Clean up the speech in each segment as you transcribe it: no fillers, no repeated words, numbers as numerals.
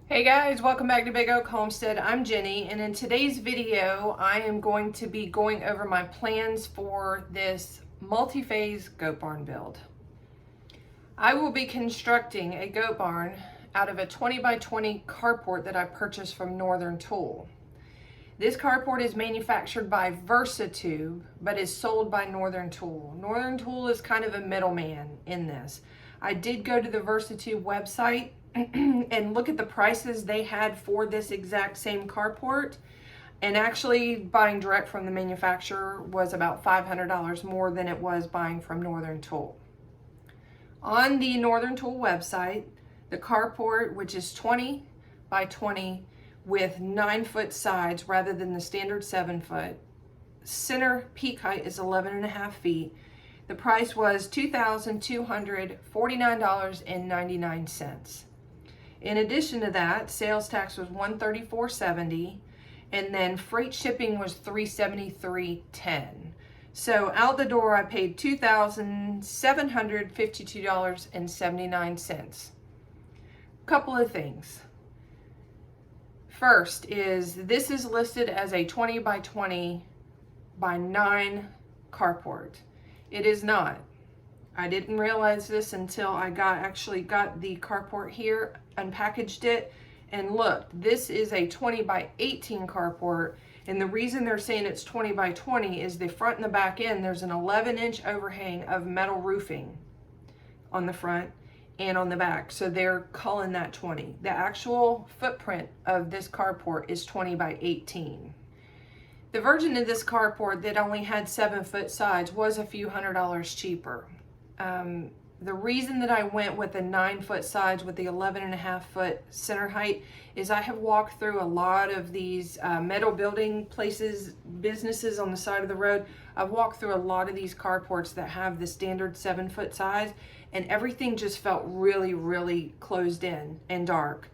Hey guys, welcome back to Big Oak Homestead. I'm Jenny, and in today's video I am going to be going over my plans for this multi-phase goat barn build. I will be constructing a goat barn out of a 20 by 20 carport that I purchased from Northern Tool. This carport is manufactured by Versatube, but is sold by Northern Tool. Northern Tool is kind of a middleman in this. I did go to the Versatube website and look at the prices they had for this exact same carport, and actually buying direct from the manufacturer was about $500 more than it was buying from Northern Tool. On the Northern Tool website, the carport, which is 20 by 20 with 9-foot sides rather than the standard 7-foot, center peak height is 11.5 feet. The price was $2,249.99. In addition to that, sales tax was $134.70, and then freight shipping was $373.10. So out the door, I paid $2,752.79. Couple of things. First is this is listed as a 20 by 20 by 9 carport. It is not. I didn't realize this until I actually got the carport here, unpackaged it, and looked. This is a 20 by 18 carport, and the reason they're saying it's 20 by 20 is the front and the back end, there's an 11-inch overhang of metal roofing on the front and on the back, so they're calling that 20. The actual footprint of this carport is 20 by 18. The version of this carport that only had 7-foot sides was a few $100s cheaper. The reason that I went with the 9-foot sides with the 11.5 foot center height is I have walked through a lot of these metal building places, businesses on the side of the road. I've walked through a lot of these carports that have the standard 7-foot size, and everything just felt really, really closed in and dark.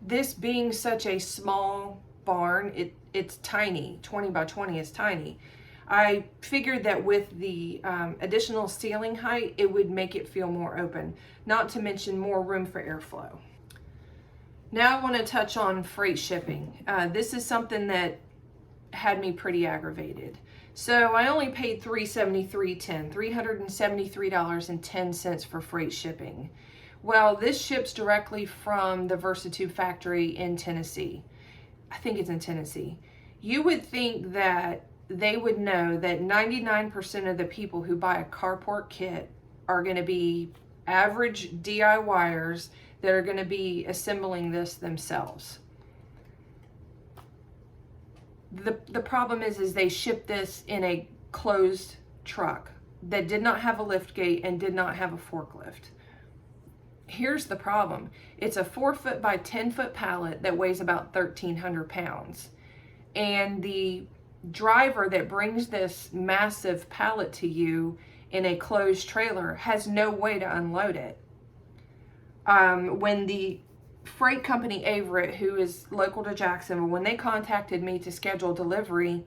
This being such a small barn, it's tiny. 20 by 20 is tiny. I figured that with the additional ceiling height, it would make it feel more open, not to mention more room for airflow. Now I want to touch on freight shipping. This is something that had me pretty aggravated. So I only paid $373.10 for freight shipping. Well, this ships directly from the Versatube factory in Tennessee. I think it's in Tennessee. You would think that they would know that 99% of the people who buy a carport kit are going to be average DIYers that are going to be assembling this themselves. The problem is they ship this in a closed truck that did not have a lift gate and did not have a forklift. Here's the problem. It's a 4-foot by 10-foot pallet that weighs about 1,300 pounds. And the driver that brings this massive pallet to you in a closed trailer has no way to unload it. When the freight company Averitt, who is local to Jacksonville, when they contacted me to schedule delivery,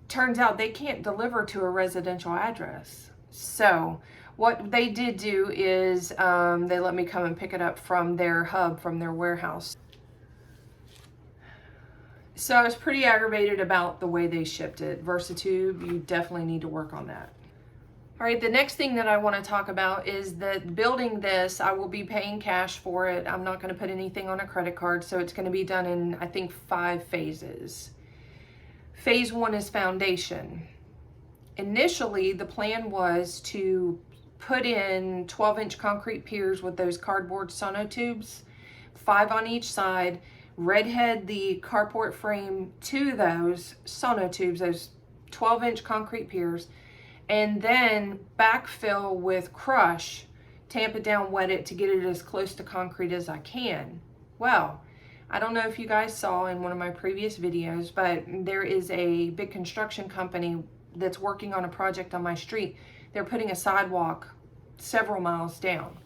turns out they can't deliver to a residential address. So what they did do is they let me come and pick it up from their hub, from their warehouse. So I was pretty aggravated about the way they shipped it. Versatube, you definitely need to work on that. All right, the next thing that I want to talk about is that building this, I will be paying cash for it. I'm not going to put anything on a credit card, so it's going to be done in, I think, 5 phases. Phase 1 is foundation. Initially, the plan was to put in 12-inch concrete piers with those cardboard sonotubes, 5 on each side, redhead the carport frame to those sonotubes, those 12-inch concrete piers, and then backfill with crush, tamp it down, wet it to get it as close to concrete as I can. Well, I don't know if you guys saw in one of my previous videos, but there is a big construction company that's working on a project on my street. They're putting a sidewalk several miles down.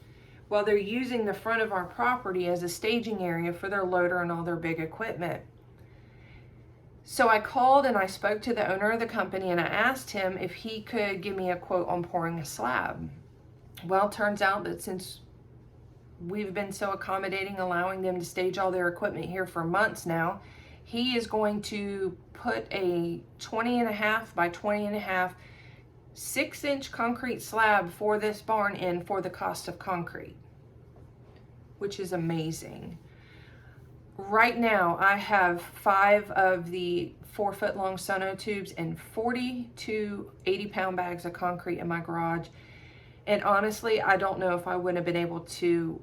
Well, they're using the front of our property as a staging area for their loader and all their big equipment. So I called and I spoke to the owner of the company and I asked him if he could give me a quote on pouring a slab. Well, it turns out that since we've been so accommodating, allowing them to stage all their equipment here for months now. He is going to put a 20.5 by 20.5 6-inch concrete slab for this barn in for the cost of concrete, which is amazing. Right now, I have 5 of the 4-foot long sono tubes and 42 80-pound bags of concrete in my garage. And honestly, I don't know if I would have been able to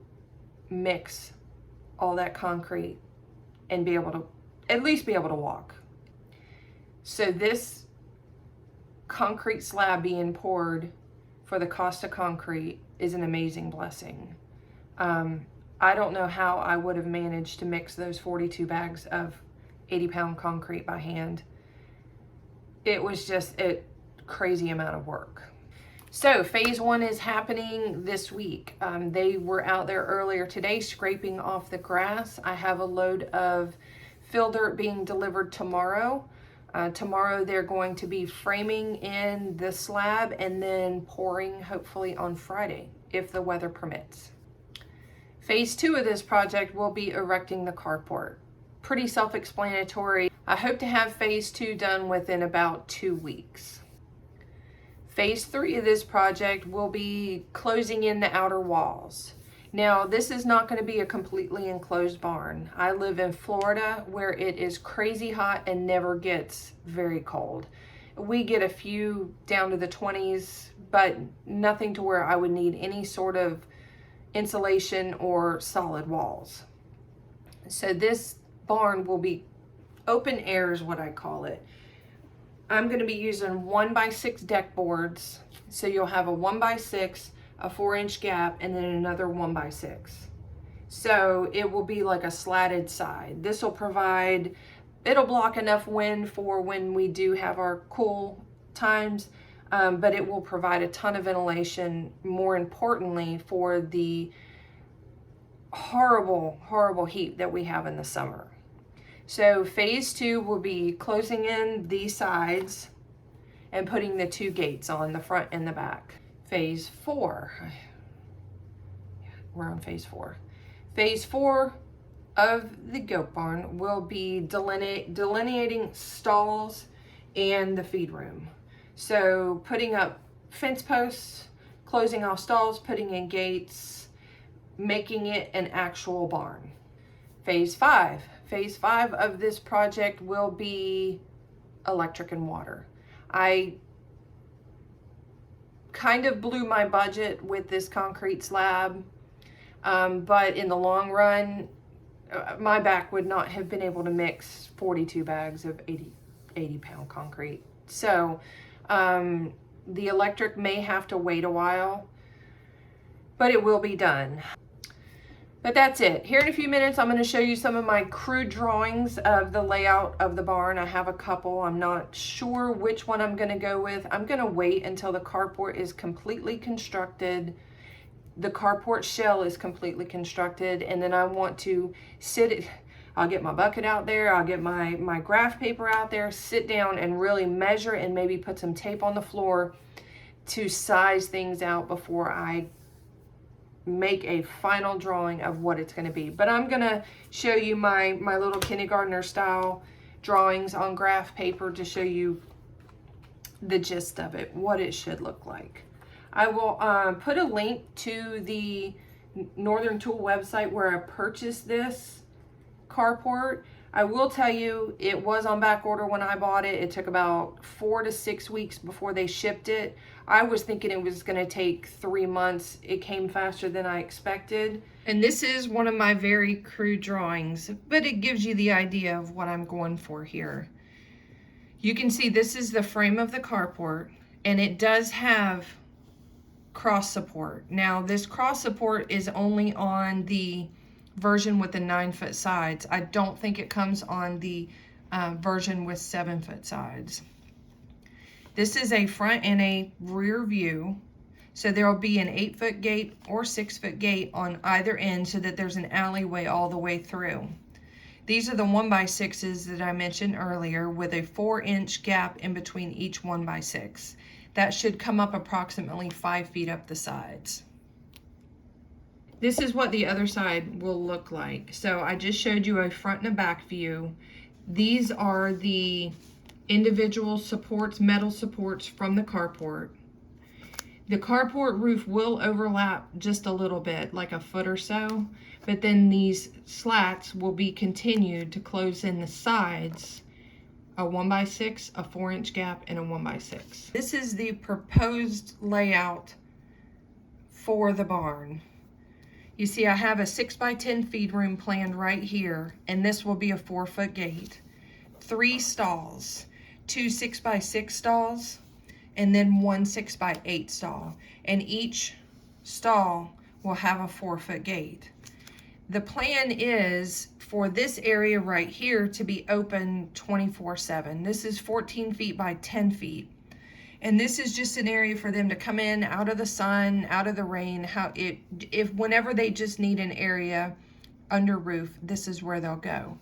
mix all that concrete and be able to, at least be able to walk. So this concrete slab being poured for the cost of concrete is an amazing blessing. I don't know how I would have managed to mix those 42 bags of 80-pound concrete by hand. It was just a crazy amount of work. So phase 1 is happening this week. They were out there earlier today scraping off the grass. I have a load of fill dirt being delivered tomorrow. Tomorrow they're going to be framing in the slab and then pouring hopefully on Friday if the weather permits. Phase 2 of this project will be erecting the carport. Pretty self-explanatory. I hope to have phase 2 done within about 2 weeks. Phase 3 of this project will be closing in the outer walls. Now, this is not going to be a completely enclosed barn. I live in Florida where it is crazy hot and never gets very cold. We get a few down to the 20s, but nothing to where I would need any sort of insulation or solid walls. So this barn will be open air is what I call it. I'm going to be using 1x6 deck boards. So you'll have a 1x6, a 4-inch gap, and then another 1x6. So it will be like a slatted side. This will provide, it'll block enough wind for when we do have our cool times, but it will provide a ton of ventilation, more importantly, for the horrible, horrible heat that we have in the summer. So phase 2 will be closing in these sides and putting the 2 gates on the front and the back. Phase 4, we're on phase 4. Phase 4 of the goat barn will be delineating stalls and the feed room. So putting up fence posts, closing off stalls, putting in gates, making it an actual barn. Phase 5. Phase 5 of this project will be electric and water. I kind of blew my budget with this concrete slab, but in the long run, my back would not have been able to mix 42 bags of 80-pound concrete. So the electric may have to wait a while, but it will be done. But that's it. Here in a few minutes, I'm going to show you some of my crude drawings of the layout of the barn. I have a couple. I'm not sure which one I'm going to go with. I'm going to wait until the carport is completely constructed. The carport shell is completely constructed, and then I want to I'll get my bucket out there. I'll get my graph paper out there, sit down and really measure and maybe put some tape on the floor to size things out before I make a final drawing of what it's going to be. But I'm going to show you my little kindergartner style drawings on graph paper to show you the gist of it, what it should look like. I will put a link to the Northern Tool website where I purchased this carport. I will tell you, it was on back order when I bought it. It took about 4 to 6 weeks before they shipped it. I was thinking it was going to take 3 months. It came faster than I expected. And this is one of my very crude drawings, but it gives you the idea of what I'm going for here. You can see this is the frame of the carport, and it does have cross support. Now, this cross support is only on the version with the 9-foot sides. I don't think it comes on the version with 7-foot sides. This is a front and a rear view. So there will be an 8-foot gate or 6-foot gate on either end so that there's an alleyway all the way through. These are the 1x6s that I mentioned earlier with a 4-inch gap in between each 1x6. That should come up approximately 5 feet up the sides. This is what the other side will look like. So I just showed you a front and a back view. These are the individual supports, metal supports from the carport. The carport roof will overlap just a little bit, like a foot or so, but then these slats will be continued to close in the sides, a 1x6, a 4-inch gap, and a 1x6. This is the proposed layout for the barn. You see, I have a 6x10 feed room planned right here, and this will be a 4-foot gate. 3 stalls, 2 6x6 stalls, and then 1 6x8 stall. And each stall will have a 4-foot gate. The plan is for this area right here to be open 24/7. This is 14 feet by 10 feet. And this is just an area for them to come in, out of the sun, out of the rain, whenever they just need an area under roof, this is where they'll go.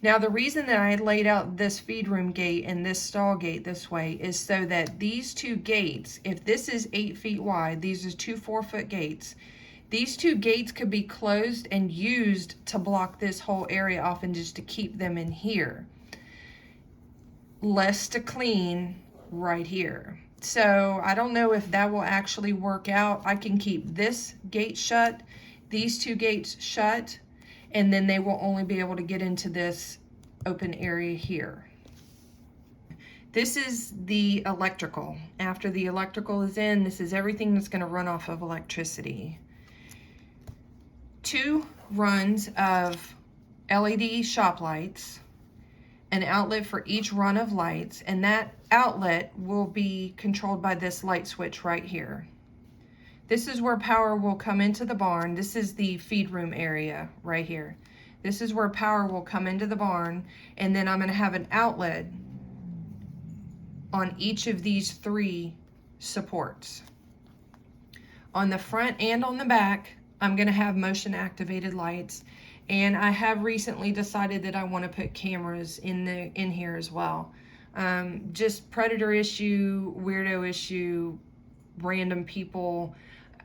Now, the reason that I laid out this feed room gate and this stall gate this way is so that these two gates, if this is 8 feet wide, these are 2 4-foot gates, these 2 gates could be closed and used to block this whole area off and just to keep them in here. Less to clean right here. So I don't know if that will actually work out. I can keep this gate shut, these 2 gates shut, and then they will only be able to get into this open area here. This is the electrical. After the electrical is in, this is everything that's going to run off of electricity. 2 runs of LED shop lights, an outlet for each run of lights, and that outlet will be controlled by this light switch right here. This is where power will come into the barn. This is the feed room area right here. This is where power will come into the barn, and then I'm going to have an outlet on each of these 3 supports. On the front and on the back, I'm going to have motion activated lights. And I have recently decided that I want to put cameras in here as well. Just predator issue, weirdo issue, random people.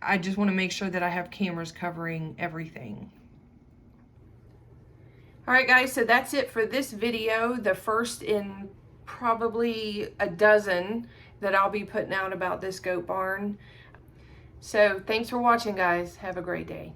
I just want to make sure that I have cameras covering everything. All right, guys, so that's it for this video. The first in probably a dozen that I'll be putting out about this goat barn. So thanks for watching, guys. Have a great day.